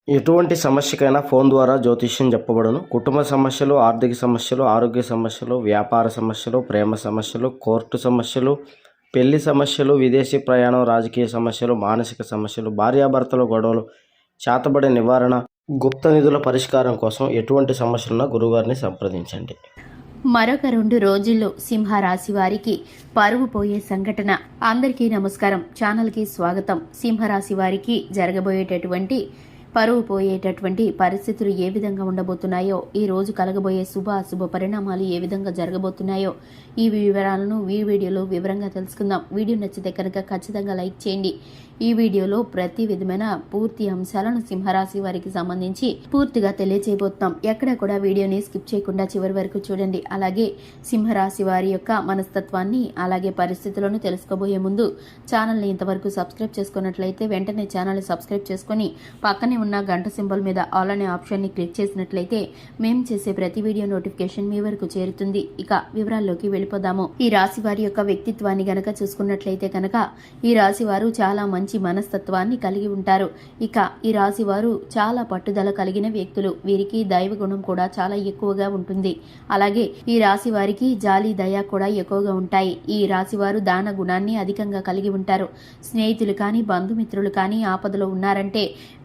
ఎటువంటి సమస్యకైనా ఫోన్ ద్వారా జ్యోతిష్యం చెప్పబడును. కుటుంబ సమస్యలు, ఆర్థిక సమస్యలు, ఆరోగ్య సమస్యలు, వ్యాపార సమస్యలు, ప్రేమ సమస్యలు, కోర్టు సమస్యలు, పెళ్లి సమస్యలు, విదేశీ ప్రయాణం, రాజకీయ సమస్యలు, మానసిక సమస్యలు, భార్యాభర్తల గొడవలు, చేతబడి నివారణ, గుప్త నిధుల పరిష్కారం కోసం ఎటువంటి సమస్యలున్నా గురుగారిని సంప్రదించండి. మరొక 2 రోజుల్లో సింహరాశి వారికి పరువు పోయే సంఘటన. అందరికీ నమస్కారం. ఛానల్కి స్వాగతం. సింహరాశి వారికి జరగబోయేటటువంటి పరువు పోయేటటువంటి పరిస్థితులు ఏ విధంగా ఉండబోతున్నాయో, ఈ రోజు కలగబోయే అశుభ పరిణామాలు ఏ విధంగా జరగబోతున్నాయో ఈ వివరాలను ఈ వీడియోలో వివరంగా తెలుసుకుందాం. వీడియో నచ్చితే కనుక ఖచ్చితంగా లైక్ చేయండి. ఈ వీడియోలో ప్రతి విధమైన పూర్తి అంశాలను సింహరాశి వారికి సంబంధించి పూర్తిగా తెలియజేయబోతున్నాం. ఎక్కడ కూడా వీడియోని స్కిప్ చేయకుండా చివరి వరకు చూడండి. అలాగే సింహరాశి వారి యొక్క మనస్తత్వాన్ని అలాగే పరిస్థితులను తెలుసుకోబోయే ముందు ఛానల్ని ఇంతవరకు సబ్స్క్రైబ్ చేసుకున్నట్లయితే వెంటనే ఛానల్ని సబ్స్క్రైబ్ చేసుకుని పక్కనే ఉన్న గంట సింబల్ మీద ఆల్ అనే ఆప్షన్ని క్లిక్ చేసినట్లయితే మేము చేసే ప్రతి వీడియో నోటిఫికేషన్ మీ వరకు చేరుతుంది. ఇక వివరాల్లోకి వెళ్ళిపోదాము. ఈ రాశి వారి యొక్క వ్యక్తిత్వాన్ని గనక చూసుకున్నట్లయితే కనుక ఈ రాశి వారు చాలా మంచి మనస్తత్వాన్ని కలిగి ఉంటారు. ఇక ఈ రాశి వారు చాలా పట్టుదల కలిగిన వ్యక్తులు. వీరికి దైవ గుణం కూడా చాలా ఎక్కువగా ఉంటుంది. అలాగే ఈ రాశి వారికి జాలి దయ కూడా ఎక్కువగా ఉంటాయి. ఈ రాశి వారు దాన గుణాన్ని అధికంగా కలిగి ఉంటారు. స్నేహితులు కానీ బంధుమిత్రులు కానీ ఆపదలో ఉన్నారంటే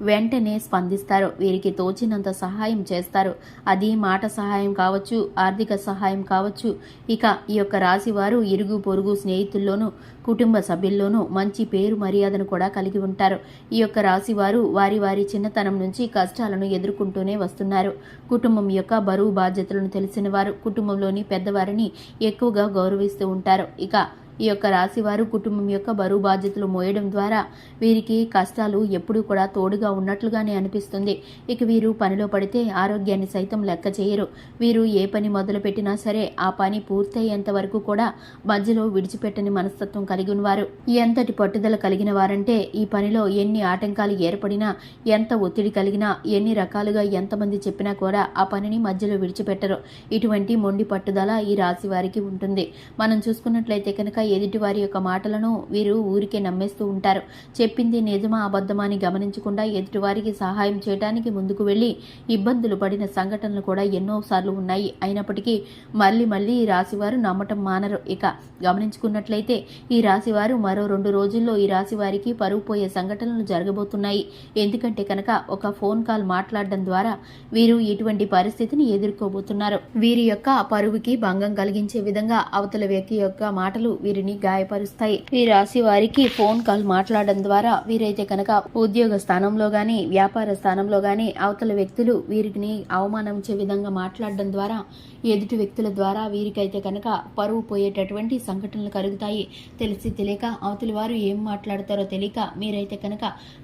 వెంటనే స్పందిస్తారు. వీరికి తోచినంత సహాయం చేస్తారు. అది మాట సహాయం కావచ్చు, ఆర్థిక సహాయం కావచ్చు. ఇక ఈ యొక్క రాశి వారు ఇరుగు పొరుగు స్నేహితుల్లోనూ కుటుంబ సభ్యుల్లోనూ మంచి పేరు మర్యాదను కూడా కలిగి ఉంటారు. ఈ యొక్క రాశి వారు వారి చిన్నతనం నుంచి కష్టాలను ఎదుర్కొంటూనే వస్తున్నారు. కుటుంబం యొక్క బరువు బాధ్యతలను తెలిసిన వారు కుటుంబంలోని పెద్దవారిని ఎక్కువగా గౌరవిస్తూ ఉంటారు. ఇక ఈ యొక్క రాశి వారు కుటుంబం యొక్క బరువు బాధ్యతలు మోయడం ద్వారా వీరికి కష్టాలు ఎప్పుడూ కూడా తోడుగా ఉన్నట్లుగానే అనిపిస్తుంది. ఇక వీరు పనిలో పడితే ఆరోగ్యాన్ని సైతం లెక్క చేయరు. వీరు ఏ పని మొదలు పెట్టినా సరే ఆ పని పూర్తయ్యేంత వరకు కూడా మధ్యలో విడిచిపెట్టని మనస్తత్వం కలిగి ఉన్నవారు. ఎంతటి పట్టుదల కలిగిన వారంటే ఈ పనిలో ఎన్ని ఆటంకాలు ఏర్పడినా, ఎంత ఒత్తిడి కలిగినా, ఎన్ని రకాలుగా ఎంతమంది చెప్పినా కూడా ఆ పనిని మధ్యలో విడిచిపెట్టరు. ఇటువంటి మొండి పట్టుదల ఈ రాశి వారికి ఉంటుంది. మనం చూసుకున్నట్లయితే కనుక ఎదుటి వారి యొక్క మాటలను వీరు ఊరికే నమ్మేస్తూ ఉంటారు. చెప్పింది నిజమా అబద్ధమా అని గమనించకుండా ఎదుటి వారికి సహాయం చేయడానికి ముందుకు వెళ్లి ఇబ్బందులు పడిన సంఘటనలు కూడా ఎన్నోసార్లు ఉన్నాయి. అయినప్పటికీ మళ్ళీ ఈ రాశివారు నమ్మటం మానరు. ఇక గమనించుకున్నట్లయితే ఈ రాశివారు మరో 2 రోజుల్లో ఈ రాశి వారికి పరువు పోయే సంఘటనలు జరగబోతున్నాయి. ఎందుకంటే కనుక ఒక ఫోన్ కాల్ మాట్లాడడం ద్వారా వీరు ఇటువంటి పరిస్థితిని ఎదుర్కోబోతున్నారు. వీరి యొక్క పరువుకి భంగం కలిగించే విధంగా అవతల వ్యక్తి యొక్క మాటలు వీరిని గాయపరుస్తాయి. ఈ రాశి వారికి ఫోన్ కాల్ మాట్లాడడం ద్వారా వీరైతే కనుక ఉద్యోగ స్థానంలో గాని, వ్యాపార స్థానంలో గాని అవతల వ్యక్తులు వీరిని అవమానించే విధంగా మాట్లాడడం ద్వారా ఎదుటి వ్యక్తుల ద్వారా వీరికైతే కనుక పరువు పోయేటటువంటి సంఘటనలు కలుగుతాయి. తెలిసి తెలియక అవతలి వారు ఏం మాట్లాడతారో తెలియక మీరైతే కనుక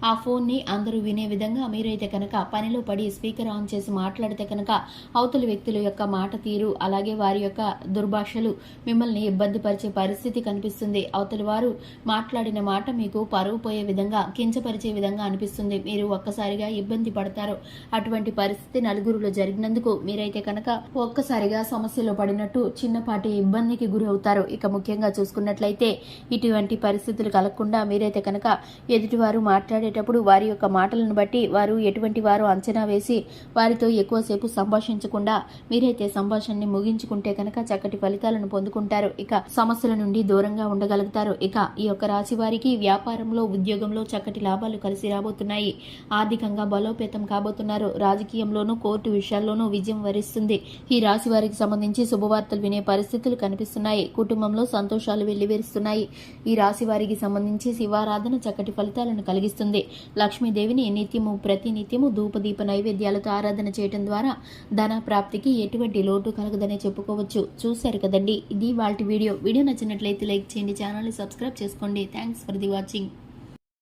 ఆ ఫోన్ని అందరూ వినే విధంగా మీరైతే కనుక పనిలో పడి స్పీకర్ ఆన్ చేసి మాట్లాడితే కనుక అవతలి వ్యక్తుల యొక్క మాట తీరు అలాగే వారి యొక్క దుర్భాషలు మిమ్మల్ని ఇబ్బంది పరిచే పరిస్థితి కనిపిస్తుంది. అవతలి వారు మాట్లాడిన మాట మీకు పరువు పోయే విధంగా, కించపరిచే విధంగా అనిపిస్తుంది. మీరు ఒక్కసారిగా ఇబ్బంది పడతారు. అటువంటి పరిస్థితి నలుగురిలో జరిగినందుకు మీరైతే కనుక ఒక్కసారిగా సమస్యలో పడినట్టు చిన్నపాటి ఇబ్బందికి గురి అవుతారు. ఇక ముఖ్యంగా చూసుకున్నట్లయితే ఇటువంటి పరిస్థితులు కలగకుండా మీరైతే కనుక ఎదుటివారు మాట్లాడేటప్పుడు వారి యొక్క మాటలను బట్టి వారు ఎటువంటి వారు అంచనా వేసి వారితో ఎక్కువసేపు సంభాషించకుండా మీరైతే సంభాషణని ముగించుకుంటే కనుక చక్కటి ఫలితాలను పొందుకుంటారు. ఇక సమస్యల నుండి దూరంగా ఉండగలుగుతారు. ఇక ఈ యొక్క రాశి వారికి వ్యాపారంలో, ఉద్యోగంలో చక్కటి లాభాలు కలిసి రాబోతున్నాయి. ఆర్థికంగా బలోపేతం కాబోతున్నారు. రాజకీయంలోనూ, కోర్టు విషయాల్లోనూ విజయం వరిస్తుంది. ఈ రాశి వారికి సంబంధించి శుభవార్తలు వినే పరిస్థితులు కనిపిస్తున్నాయి. కుటుంబంలో సంతోషాలు వెల్లివిరుస్తున్నాయి. ఈ రాశి వారికి సంబంధించి శివారాధన చక్కటి ఫలితాలను కలిగిస్తుంది. లక్ష్మీదేవిని ప్రతినిత్యము ధూపదీప నైవేద్యాలతో ఆరాధన చేయడం ద్వారా ధన ప్రాప్తికి ఎటువంటి లోటు కలగదనే చెప్పుకోవచ్చు. చూశారు కదండి, ఇది వాటి వీడియో నచ్చినట్లయితే లైక్ చేయండి, ఛానల్ని సబ్స్క్రైబ్ చేసుకోండి. Thanks for the watching.